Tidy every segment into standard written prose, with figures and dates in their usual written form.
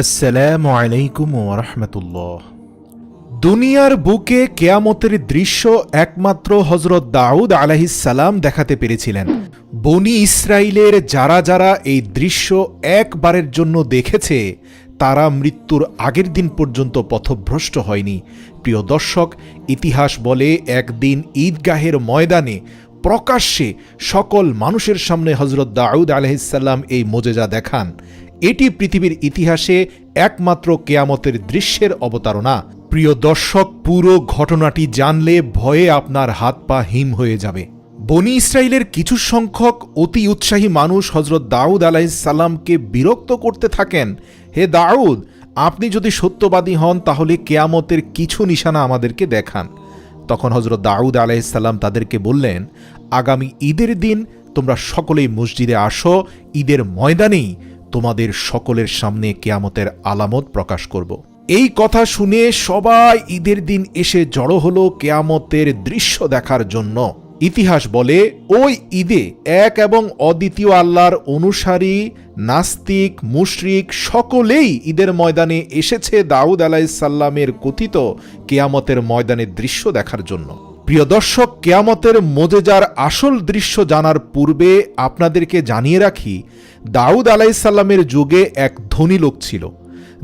আসসালামু আলাইকুম ওয়া রাহমাতুল্লাহ। দুনিয়ার বুকে কিয়ামতের দৃশ্য একমাত্র হযরত দাউদ আলাইহিস সালাম দেখাতে পেরেছিলেন। বনি ইসরাইলের যারা যারা এই দৃশ্য একবারের জন্য দেখেছে তারা মৃত্যুর আগের দিন পর্যন্ত পথভ্রষ্ট হয়নি। প্রিয় দর্শক, ইতিহাস বলে একদিন ঈদগাহের ময়দানে প্রকাশ্যে সকল মানুষের সামনে হযরত দাউদ আলাইহিস সালাম এই মোজেজা দেখান। এটি পৃথিবীর ইতিহাসে একমাত্র কিয়ামতের দৃশ্যের অবতারণা। প্রিয় দর্শক, পুরো ঘটনাটি জানলে ভয়ে আপনার হাত পা হিম হয়ে যাবে। বনি ইসরাইলের কিছু সংখ্যক অতি উৎসাহী মানুষ হযরত দাউদ আলাইহিস সালামকে বিরক্ত করতে থাকেন, হে দাউদ, আপনি যদি সত্যবাদী হন তাহলে কিয়ামতের কিছু নিশানা আমাদেরকে দেখান। তখন হযরত দাউদ আলাইহিস সালাম তাদেরকে বললেন, আগামী ঈদের দিন তোমরা সকলেই মসজিদে আসো, ঈদের ময়দানেই তোমাদের সকলের সামনে কিয়ামতের আলামত প্রকাশ করব। এই কথা শুনে সবাই ঈদের দিন এসে জড়ো হলো কিয়ামতের দৃশ্য দেখার জন্য। ইতিহাস বলে ওই ঈদে এক এবং অদ্বিতীয় আল্লাহর অনুসারী, নাস্তিক, মুশরিক সকলেই ঈদের ময়দানে এসেছে দাউদ আলাইহিস সালামের কথিত কিয়ামতের ময়দানের দৃশ্য দেখার জন্য। প্রিয় দর্শক, কিয়ামতের মোজেজার আসল দৃশ্য জানার পূর্বে আপনাদেরকে জানিয়ে রাখি, দাউদ আলাইহিস সালামের যুগে এক ধনী লোক ছিল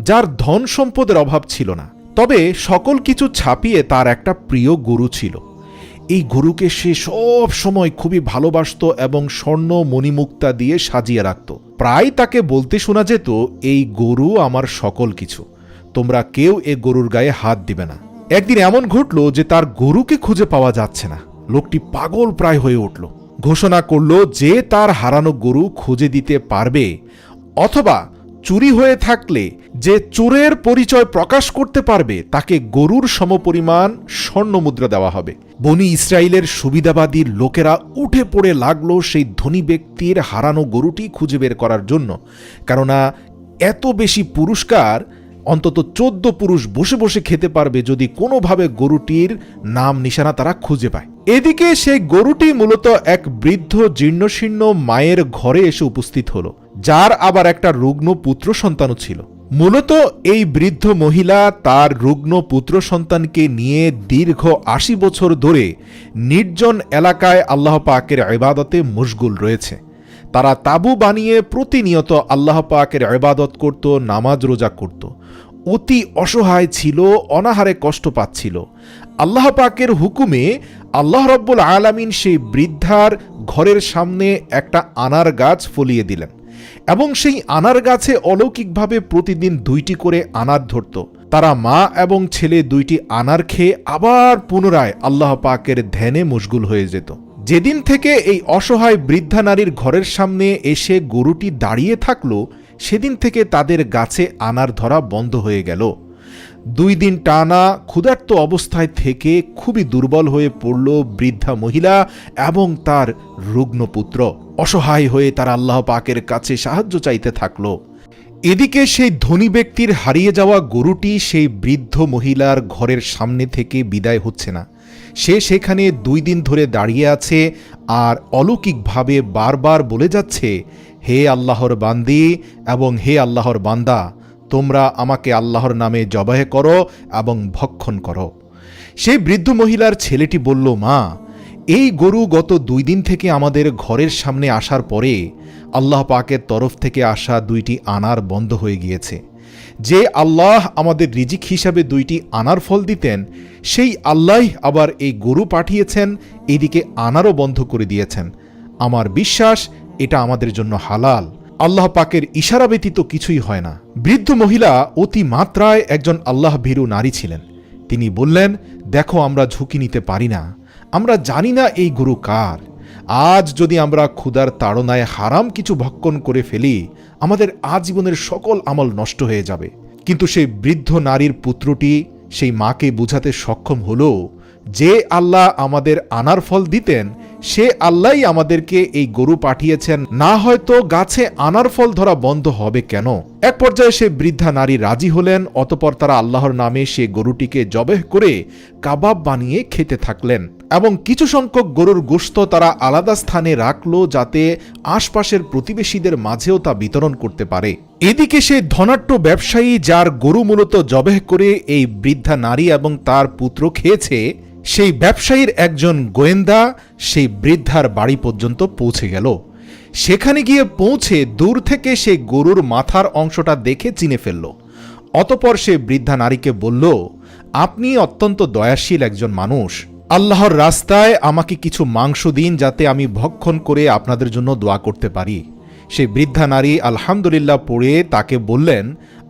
যার ধন সম্পদের অভাব ছিল না। তবে সকল কিছু ছাপিয়ে তার একটা প্রিয় গরু ছিল। এই গরুকে সে সব সময় খুবই ভালোবাসত এবং স্বর্ণ মণিমুক্তা দিয়ে সাজিয়ে রাখত। প্রায় তাকে বলতে শোনা যেত, এই গরু আমার সকল কিছু, তোমরা কেউ এ গরুর গায়ে হাত দিবে না। একদিন এমন ঘটল যে তার গরুকে খুঁজে পাওয়া যাচ্ছে না। লোকটি পাগল প্রায় হয়ে উঠল। ঘোষণা করল যে তার হারানো গরু খুঁজে দিতে পারবে অথবা চুরি হয়ে থাকলে যে চোরের পরিচয় প্রকাশ করতে পারবে তাকে গরুর সমপরিমাণ স্বর্ণ মুদ্রা দেওয়া হবে। বনি ইসরাইলের সুবিধাবাদী লোকেরা উঠে পড়ে লাগলো সেই ধনী ব্যক্তির হারানো গরুটি খুঁজে বের করার জন্য। কেননা এত বেশি পুরস্কার অন্তত 14 পুরুষ বসে বসে খেতে পারবে যদি কোনোভাবে গরুটির নাম নিশানা তারা খুঁজে পায়। এদিকে সেই গরুটি মূলত এক বৃদ্ধ জীর্ণশীর্ণ মায়ের ঘরে এসে উপস্থিত হলো, যার আবার একটা রুগ্ন পুত্র সন্তানও ছিল। মূলত এই বৃদ্ধ মহিলা তার রুগ্ন পুত্র সন্তানকে নিয়ে দীর্ঘ 80 বছর ধরে নির্জন এলাকায় আল্লাহ পাকের ইবাদতে মশগুল রয়েছে। তারা তাঁবু বানিয়ে প্রতিনিয়ত আল্লাহ পাকের ইবাদত করত, নামাজ রোজা করত। অতি অসহায় ছিল, অনাহারে কষ্ট পাচ্ছিল। আল্লাহ পাকের হুকুমে আল্লাহ রাব্বুল আলামিন সেই বৃদ্ধার ঘরের সামনে একটা আনার গাছ ফলিয়ে দিলেন এবং সেই আনার গাছে অলৌকিকভাবে প্রতিদিন 2টি করে আনার ধরত। তারা মা এবং ছেলে 2টি আনার খেয়ে আবার পুনরায় আল্লাহ পাকের ধ্যানে মশগুল হয়ে যেত। যেদিন থেকে এই অসহায় বৃদ্ধা নারীর ঘরের সামনে এসে গরুটি দাঁড়িয়ে থাকলো, সেদিন থেকে তাদের গাছে আনার ধরা বন্ধ হয়ে গেল। 2 দিন টানা ক্ষুধার্ত অবস্থায় থেকে খুবই দুর্বল হয়ে পড়ল বৃদ্ধা মহিলা এবং তার রুগ্ন পুত্র। অসহায় হয়ে তারা আল্লাহ পাকের কাছে সাহায্য চাইতে থাকল। এদিকে সেই ধনী ব্যক্তির হারিয়ে যাওয়া গরুটি সেই বৃদ্ধ মহিলার ঘরের সামনে থেকে বিদায় হচ্ছে না। সে সেখানে 2 দিন ধরে দাঁড়িয়ে আছে আর অলৌকিকভাবে বারবার বলে যাচ্ছে, হে আল্লাহর বান্দি এবং হে আল্লাহর বান্দা, তোমরা আমাকে আল্লাহর নামে জবাহ করো এবং ভক্ষণ করো। সেই বৃদ্ধ মহিলার ছেলেটি বলল, মা, এই গরু গত 2 দিন থেকে আমাদের ঘরের সামনে আসার পরে আল্লাহ পাকের তরফ থেকে আসা 2টি আনার বন্ধ হয়ে গিয়েছে। যে আল্লাহ আমাদের রিজিক হিসাবে 2টি আনার ফল দিতেন, সেই আল্লাহ আবার এই গরু পাঠিয়েছেন, এদিকে আনারও বন্ধ করে দিয়েছেন। আমার বিশ্বাস এটা আমাদের জন্য হালাল। আল্লাহ পাকের ইশারা ব্যতীত কিছুই হয় না। বৃদ্ধ মহিলা অতি মাত্রায় একজন আল্লাহ ভীরু নারী ছিলেন। তিনি বললেন, দেখো, আমরা ঝুঁকি নিতে পারি না, আমরা জানি না এই গরু কার। আজ যদি আমরা ক্ষুধার তাড়নায় হারাম কিছু ভক্ষণ করে ফেলি, আমাদের আজীবনের সকল আমল নষ্ট হয়ে যাবে। কিন্তু সেই বৃদ্ধ নারীর পুত্রটি সেই মাকে বুঝাতে সক্ষম হলো যে আল্লাহ আমাদের আনার ফল দিতেন, সে আল্লাহই আমাদেরকে এই গরু পাঠিয়েছেন, না হয়তো গাছে আনার ফল ধরা বন্ধ হবে কেন। এক পর্যায়ে সে বৃদ্ধা নারী রাজি হলেন। অতঃপর তারা আল্লাহর নামে সে গরুটিকে জবেহ করে কাবাব বানিয়ে খেতে থাকলেন। এবং কিছু সংখ্যক গরুর গোশত তারা আলাদা স্থানে রাখল যাতে আশপাশের প্রতিবেশীদের মাঝেও তা বিতরণ করতে পারে। এদিকে সেই ধনাঢ্য ব্যবসায়ী যার গরু মূলত জবেহ করে এই বৃদ্ধা নারী এবং তার পুত্র খেয়েছে, সেই ব্যবসায়ীর একজন গোয়েন্দা সেই বৃদ্ধার বাড়ি পর্যন্ত পৌঁছে গেল। সেখানে গিয়ে পৌঁছে দূর থেকে সেই গরুর মাথার অংশটা দেখে চিনে ফেলল। অতপর সে বৃদ্ধা নারীকে বলল, আপনি অত্যন্ত দয়াশীল একজন মানুষ, আল্লাহর রাস্তায় আমাকে কিছু মাংস দিন যাতে আমি ভক্ষণ করে আপনাদের জন্য দোয়া করতে পারি। সেই বৃদ্ধা নারী আলহামদুলিল্লাহ পড়ে তাকে বললেন,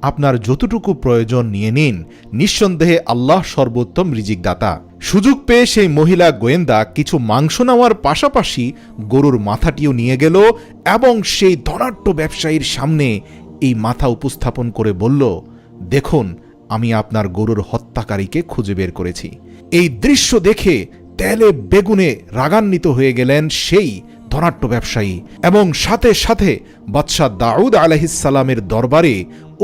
আপনার যতটুকু প্রয়োজন নিয়ে নিন, নিঃসন্দেহে আল্লাহ সর্বোত্তম রিজিকদাতা। সুযোগ পেয়ে সেই মহিলা গোয়েন্দা কিছু মাংস নেওয়ার পাশাপাশি গরুর মাথাটিও নিয়ে গেল এবং সেই ধনাঢ্য ব্যবসায়ীর সামনে এই মাথা উপস্থাপন করে বলল, দেখুন, আমি আপনার গরুর হত্যাকারীকে খুঁজে বের করেছি। এই দৃশ্য দেখে তেলে বেগুনে রাগান্বিত হয়ে গেলেন সেই ধনাঢ্য ব্যবসায়ী এবং সাথে সাথে বাদশাহ দাউদ আলাইহিসসালামের দরবারে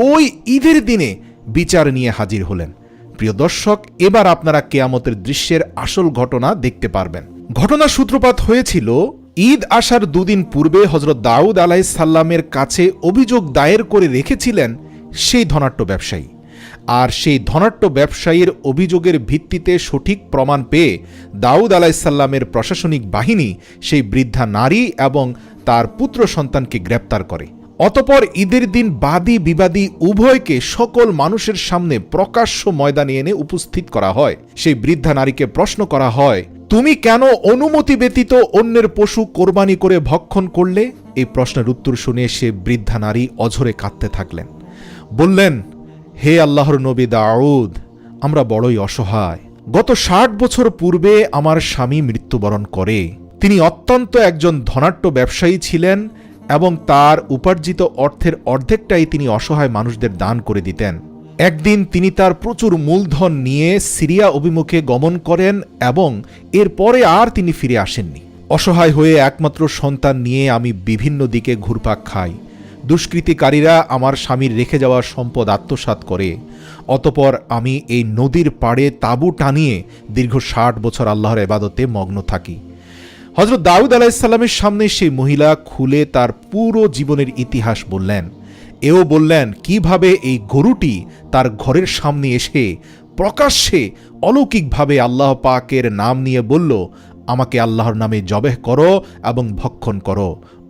ওই ঈদের দিনে বিচার নিয়ে হাজির হলেন। প্রিয় দর্শক, এবার আপনারা কিয়ামতের দৃশ্যের আসল ঘটনা দেখতে পারবেন। ঘটনা সূত্রপাত হয়েছিল ঈদ আসার দুদিন পূর্বে হযরত দাউদ আলাইহিসসালামের কাছে অভিযোগ দায়ের করে রেখেছিলেন সেই ধনাঢ্য ব্যবসায়ী। আর সেই ধনাঢ্য ব্যবসায়ীর অভিযোগের ভিত্তিতে সঠিক প্রমাণ পেয়ে দাউদ আলাইহিসসালামের প্রশাসনিক বাহিনী সেই বৃদ্ধা নারী এবং তার পুত্র সন্তানকে গ্রেপ্তার করে। অতপর ঈদের দিন বাদী বিবাদী উভয়কে সকল মানুষের সামনে প্রকাশ্য ময়দানে এনে উপস্থিত করা হয়। সেই বৃদ্ধা নারীকে প্রশ্ন করা হয়, তুমি কেন অনুমতি ব্যতীত অন্যের পশু কোরবানি করে ভক্ষণ করলে? এই প্রশ্নের উত্তর শুনে সে বৃদ্ধা নারী অঝরে কাঁদতে থাকলেন। বললেন, হে আল্লাহর নবী দাউদ, আমরা বড়ই অসহায়। গত ৬০ বছর পূর্বে আমার স্বামী মৃত্যুবরণ করে। তিনি অত্যন্ত একজন ধনাঢ্য ব্যবসায়ী ছিলেন এবং তার উপার্জিত অর্থের অর্ধেকটাই তিনি অসহায় মানুষদের দান করে দিতেন। একদিন তিনি তার প্রচুর মূলধন নিয়ে সিরিয়া অভিমুখে গমন করেন এবং এরপরে আর তিনি ফিরে আসেননি। অসহায় হয়ে একমাত্র সন্তান নিয়ে আমি বিভিন্ন দিকে ঘুরপাক খাই। দুষ্কৃতিকারীরা আমার স্বামীর রেখে যাওয়া সম্পদ আত্মসাৎ করে। অতপর আমি এই নদীর পাড়ে তাঁবু টানিয়ে দীর্ঘ ৬০ বছর আল্লাহর ইবাদতে মগ্ন থাকি। হযরত দাউদ আলাইহিসসালামের সামনে সেই মহিলা খুলে তার পুরো জীবনের ইতিহাস বললেন। এও বললেন কিভাবে এই গরুটি তার ঘরের সামনে এসে প্রকাশ্যে অলৌকিকভাবে আল্লাহ পাকের নাম নিয়ে বলল, আমাকে আল্লাহর নামে জবেহ করো এবং ভক্ষণ করো।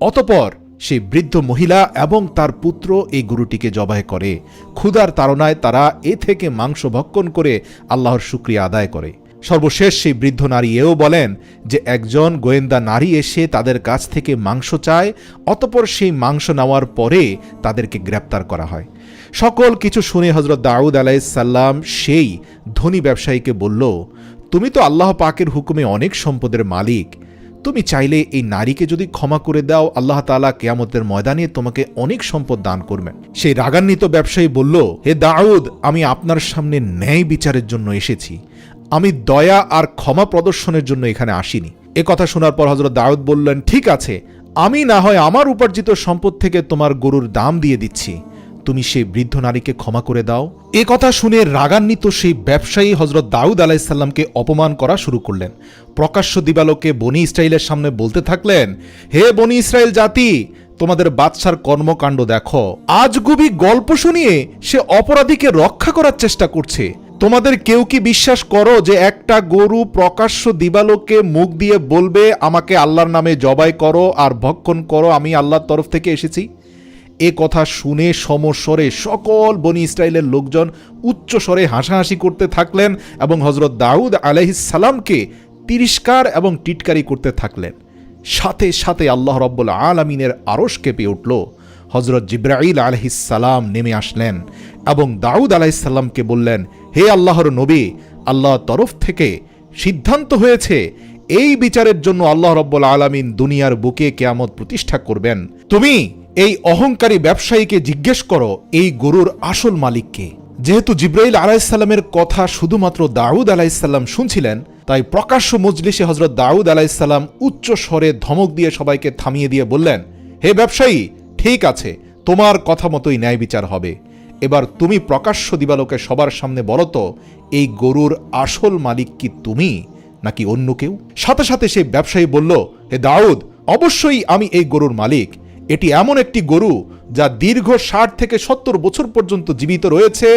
অতপর সেই বৃদ্ধ মহিলা এবং তার পুত্র এই গরুটিকে জবাই করে। ক্ষুধার তাড়নায় তারা এ থেকে মাংস ভক্ষণ করে আল্লাহর শুকরিয়া আদায় করে। সর্বশেষ সেই বৃদ্ধ নারী এও বলেন যে একজন গোয়েন্দা নারী এসে তাদের কাছ থেকে মাংস চায়, অতপর সেই মাংস নেওয়ার পরে তাদেরকে গ্রেপ্তার করা হয়। সকল কিছু শুনে হযরত দাউদ আলাইহিসসালাম সেই ধনী ব্যবসায়ীকে বলল, তুমি তো আল্লাহ পাকের হুকুমে অনেক সম্পদের মালিক, তুমি চাইলে এই নারীকে যদি ক্ষমা করে দাও, আল্লাহ তাআলা কিয়ামতের ময়দানে তোমাকে অনেক সম্পদ দান করবেন। সেই রাগান্বিত ব্যবসায়ী বলল, হে দাউদ, আমি আপনার সামনে ন্যায় বিচারের জন্য এসেছি, আমি দয়া আর ক্ষমা প্রদর্শনের জন্য এখানে আসিনি। এ কথা শোনার পর হযরত দাউদ বললেন, ঠিক আছে, আমি না হয় আমার উপার্জিত সম্পদ থেকে তোমার গরুর দাম দিয়ে দিচ্ছি, তুমি সেই বৃদ্ধ নারীকে ক্ষমা করে দাও। এ কথা শুনে রাগান্বিত সেই ব্যবসায়ী হযরত দাউদ আলাইহিসসালামকে অপমান করা শুরু করলেন। প্রকাশ্য দিবালোকে বনি ইসরাইলের সামনে বলতে থাকলেন, হে বনি ইসরাইল জাতি, তোমাদের বাদশার কর্মকাণ্ড দেখো। আজগুবি গল্প শুনিয়ে সে অপরাধীকে রক্ষা করার চেষ্টা করছে। তোমাদের কেউ কি বিশ্বাস করো যে একটা গরু প্রকাশ্য দিবালোকে মুখ দিয়ে বলবে, আমাকে আল্লাহর নামে জবাই করো আর ভক্ষণ করো, আমি আল্লাহর তরফ থেকে এসেছি? এ কথা শুনে সমস্বরে সকল বনি ইসরাইলের লোকজন উচ্চ স্বরে হাসাহাসি করতে থাকলেন এবং হযরত দাউদ আলাইহিসসালামকে তিরস্কার এবং টিটকারি করতে থাকলেন। সাথে সাথে আল্লাহ রাব্বুল আলামিনের আরশ কেঁপে উঠল। হযরত জিবরাইল আলাইহিসসালাম নেমে আসলেন এবং দাউদ আলাইহিসসালামকে বললেন, হে আল্লাহর নবী, আল্লাহর তরফ থেকে সিদ্ধান্ত হয়েছে এই বিচারের জন্য আল্লাহ রাব্বুল আলামিন দুনিয়ার বুকে কিয়ামত প্রতিষ্ঠা করবেন। তুমি এই অহংকারী ব্যবসায়ীকে জিজ্ঞেস করো এই গরুর আসল মালিককে। যেহেতু জিবরাইল আলাইহিসসালামের কথা শুধুমাত্র দাউদ আলাইহিসসালাম শুনছিলেন, তাই প্রকাশ্য মজলিসে হযরত দাউদ আলাইহিসসালাম উচ্চ স্বরে ধমক দিয়ে সবাইকে থামিয়ে দিয়ে বললেন, হে ব্যবসায়ী, ঠিক আছে, তোমার কথা মতোই ন্যায় বিচার হবে। এবার তুমি প্রকাশ্য দিবালোকে সবার সামনে বলো তো, এই গরুর আসল মালিক কি তুমি নাকি অন্য কেউ? সাথে সাথে সেই ব্যবসায়ী বলল, হে দাউদ, অবশ্যই আমি এই গরুর মালিক। এটি এমন একটি গরু যা দীর্ঘ 60 থেকে 70 বছর পর্যন্ত জীবিত রয়েছে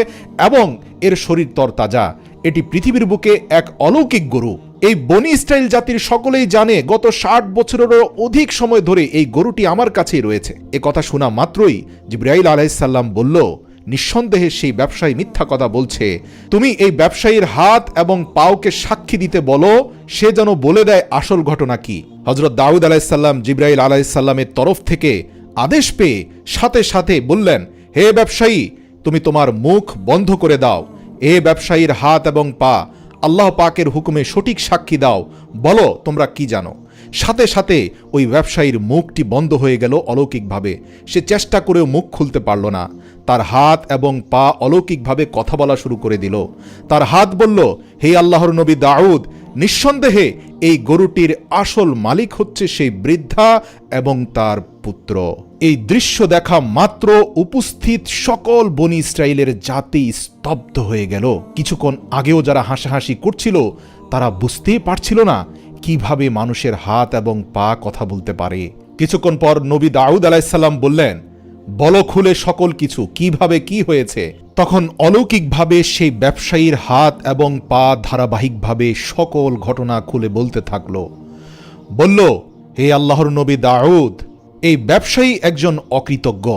এবং এর শরীর তরতাজা। এটি পৃথিবীর বুকে এক অলৌকিক গরু। এই বনি ইসরাইল জাতির সকলেই জানে গত 60 বছরেরও অধিক সময় ধরে এই গরুটি আমার কাছেই রয়েছে। এ কথা শোনা মাত্রই জিবরাইল আলাইহিস সালাম বলল, নিঃসন্দেহে সেই ব্যবসায়ী মিথ্যা কথা বলছে। তুমি এই ব্যবসায়ীর হাত এবং পাওকে সাক্ষী দিতে বলো, সে যেন বলে দেয় আসল ঘটনা কি। হযরত দাউদ আলাইহিস সালাম জিবরাইল আলাইহিস সালামের তরফ থেকে আদেশ পেয়ে সাথে সাথে বললেন, হে ব্যবসায়ী, তুমি তোমার মুখ বন্ধ করে দাও। এ ব্যবসায়ীর হাত এবং পা আল্লাহ পাকের হুকুমে সঠিক সাক্ষী দাও, বলো তোমরা কি জানো। সাথে সাথে ওই ব্যবসায়ীর মুখটি বন্ধ হয়ে গেল অলৌকিকভাবে। সে চেষ্টা করেও মুখ খুলতে পারল না। তার হাত এবং পা অলৌকিকভাবে কথা বলা শুরু করে দিল। তার হাত বলল, হে আল্লাহর নবী দাউদ, নিঃসন্দেহে এই গরুটির আসল মালিক হচ্ছে সেই বৃদ্ধা এবং তার পুত্র। এই দৃশ্য দেখা মাত্র উপস্থিত সকল বনি ইসরাইলের জাতি স্তব্ধ হয়ে গেল। কিছুক্ষণ আগেও যারা হাসাহাসি করছিল তারা বুঝতেই পারছিল না কিভাবে মানুষের হাত এবং পা কথা বলতে পারে। কিছুক্ষণ পর নবী দাউদ আলাইহিস সালাম বললেন, বলো খুলে সকল কিছু, কিভাবে কি হয়েছে। তখন অলৌকিকভাবে সেই ব্যবসায়ীর হাত এবং পা ধারাবাহিকভাবে সকল ঘটনা খুলে বলতে থাকল। বলল, হে আল্লাহর নবী দাউদ, এই ব্যবসায়ী একজন অকৃতজ্ঞ।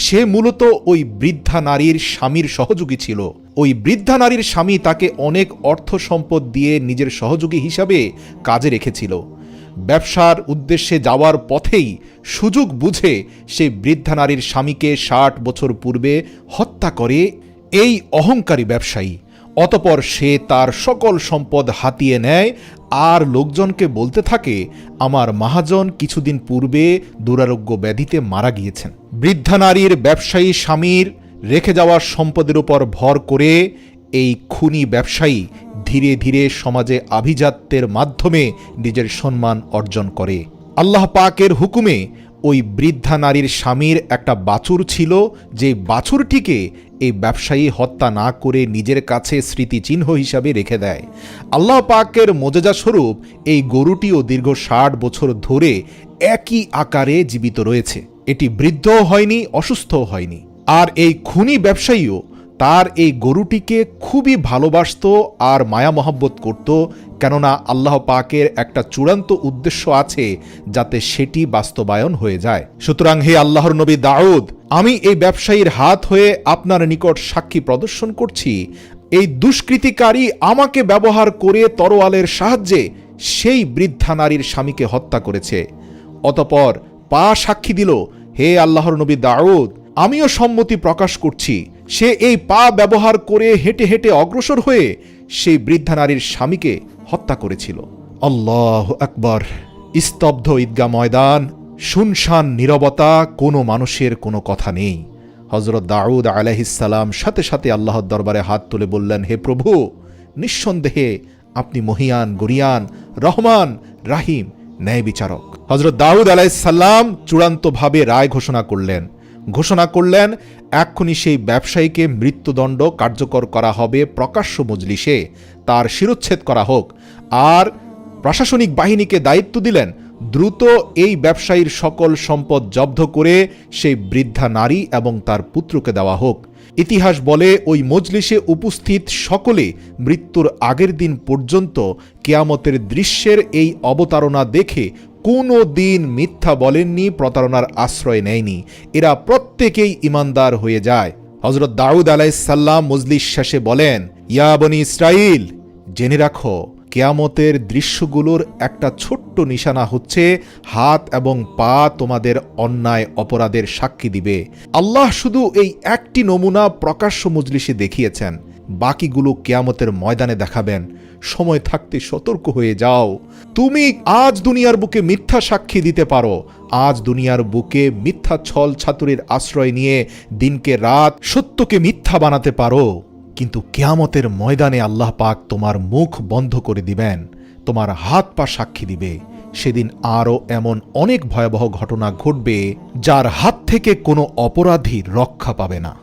সে মূলত ওই বৃদ্ধা নারীর স্বামীর সহযোগী ছিল। ওই বৃদ্ধা নারীর স্বামী তাকে অনেক অর্থ সম্পদ দিয়ে নিজের সহযোগী হিসাবে কাজে রেখেছিল। ব্যবসার উদ্দেশ্যে যাওয়ার পথেই সুযোগ বুঝে সেই বৃদ্ধা নারীর স্বামীকে 60 বছর পূর্বে হত্যা করে এই অহংকারী ব্যবসায়ী। অতপর সে তার সকল সম্পদ হাতিয়ে নেয় আর লোকজনকে বলতে থাকে, আমার মহাজন কিছুদিন পূর্বে দুরারোগ্য ব্যাধিতে মারা গিয়েছেন। বৃদ্ধা নারীর ব্যবসায়ী স্বামীর রেখে যাওয়া সম্পদের উপর ভর করে এই খুনি ব্যবসায়ী ধীরে ধীরে সমাজে আভিজাত্যের মাধ্যমে নিজের সম্মান অর্জন করে। আল্লাহ পাকের হুকুমে ওই বৃদ্ধা নারীর স্বামীর একটা বাছুর ছিল, যে বাছুরটিকে এই ব্যবসায়ী হত্যা না করে নিজের কাছে স্মৃতিচিহ্ন হিসাবে রেখে দেয়। আল্লাহ পাকের মোজেজা স্বরূপ এই গরুটিও দীর্ঘ 60 বছর ধরে একই আকারে জীবিত রয়েছে। এটি বৃদ্ধও হয়নি, অসুস্থও হয়নি। আর এই খুনি ব্যবসায়ীও তার এই গরুটিকে খুবই ভালোবাসত আর মায়া মহব্বত করত, কেননা আল্লাহ পাকের একটা চূড়ান্ত উদ্দেশ্য আছে যাতে সেটি বাস্তবায়ন হয়ে যায়। সুতরাং হে আল্লাহর নবী দাউদ, আমি এই ব্যবসায়ীর হাত হয়ে আপনার নিকট সাক্ষী প্রদর্শন করছি, এই দুষ্কৃতিকারী আমাকে ব্যবহার করে তরোয়ালের সাহায্যে সেই বৃদ্ধা নারীর স্বামীকে হত্যা করেছে। অতপর পা সাক্ষী দিল, হে আল্লাহর নবী দাউদ, আমিও সম্মতি প্রকাশ করছি, সে এই পা ব্যবহার করে হেঁটে হেঁটে অগ্রসর হয়ে সেই বৃদ্ধা নারীর স্বামীকে হত্যা করেছিল। আল্লাহু আকবার। স্তব্ধ ঈদগাহ ময়দান, শুনশান নীরবতা, কোনো মানুষের কোনো কথা নেই। হযরত দাউদ আলাইহিস সালাম সাথে সাথে আল্লাহর দরবারে হাত তুলে বললেন, হে প্রভু, নিঃসন্দেহে আপনি মহিয়ান, গরিয়ান, রহমান, রাহিম, ন্যায় বিচারক। হযরত দাউদ আলাইহিস সালাম চূড়ান্তভাবে রায় ঘোষণা করলেন এক্ষুনি সেই ব্যবসায়ীকে মৃত্যুদণ্ড কার্যকর করা হবে প্রকাশ্য মজলিসে, তার শিরচ্ছেদ করা হোক। আর প্রশাসনিক বাহিনীকে দায়িত্ব দিলেন দ্রুত এই ব্যবসায়ীর সকল সম্পদ জব্দ করে সেই বৃদ্ধা নারী এবং তার পুত্রকে দেওয়া হোক। ইতিহাস বলে ওই মজলিসে উপস্থিত সকলে মৃত্যুর আগের দিন পর্যন্ত কিয়ামতের দৃশ্যের এই অবতারণা দেখে কোনো দিন মিথ্যা বলেননি, প্রতারণার আশ্রয় নেয়নি। এরা প্রত্যেকেই ইমানদার হয়ে যায়। হযরত দাউদ আলাইহিস সালাম মজলিস শেষে বলেন, ইয়া বনি ইসরাইল, জেনে রাখো, কিয়ামতের দৃশ্যগুলোর একটা ছোট্ট নিশানা হচ্ছে হাত এবং পা তোমাদের অন্যায় অপরাধের সাক্ষী দিবে। আল্লাহ শুধু এই একটি নমুনা প্রকাশ্য মজলিসে দেখিয়েছেন, বাকিগুলো কিয়ামতের ময়দানে দেখাবেন। সময় থাকতে সতর্ক হয়ে যাও। তুমি আজ দুনিয়ার বুকে মিথ্যা সাক্ষী দিতে পারো, আজ দুনিয়ার বুকে মিথ্যা ছল ছাতুরির আশ্রয় নিয়ে দিনকে রাত, সত্যকে মিথ্যা বানাতে পারো, কিন্তু কিয়ামতের ময়দানে আল্লাহ পাক তোমার মুখ বন্ধ করে দিবেন, তোমার হাত পা সাক্ষী দিবে। সেদিন আরও এমন অনেক ভয়াবহ ঘটনা ঘটবে যার হাত থেকে কোনো অপরাধী রক্ষা পাবে না।